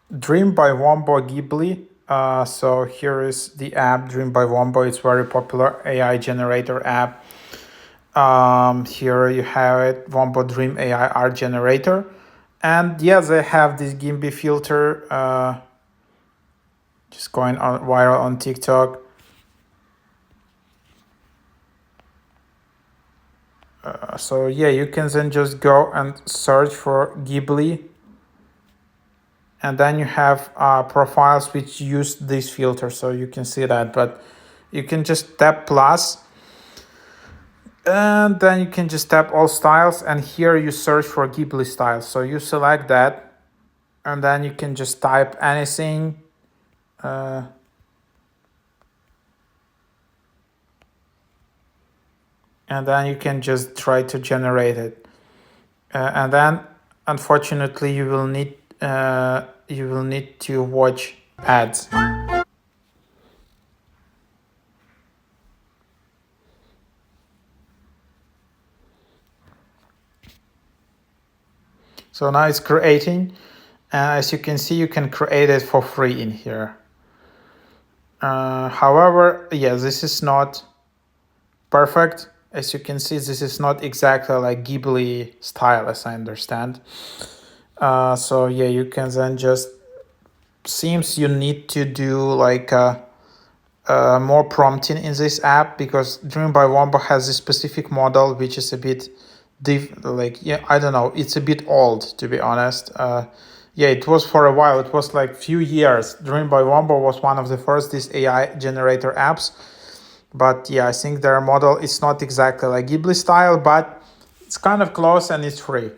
Dream by Wombo Ghibli. So here is the app Dream by Wombo. It's very popular AI generator app. Here you have it, Wombo Dream AI art generator. And yes, they have this Ghibli filter just going on viral on TikTok. So yeah, you can then just go and search for Ghibli, and then you have profiles which use this filter, so you can see that. But you can just tap plus, and then you can just tap all styles, and here you search for Ghibli styles. So you select that, and then you can just type anything. And then you can just try to generate it. And then unfortunately you will need to watch ads. So now it's creating. As you can see, you can create it for free in here. However, yeah, this is not perfect. As you can see, this is not exactly like Ghibli style, as I understand. So yeah, you can then just, seems you need to do like more prompting in this app, because Dream by Wombo has a specific model which is a bit like, yeah, I don't know, it's a bit old, to be honest. Yeah, it was for a while, it was like few years. Dream by Wombo was one of the first these AI generator apps, but yeah, I think their model is not exactly like Ghibli style, but it's kind of close and it's free.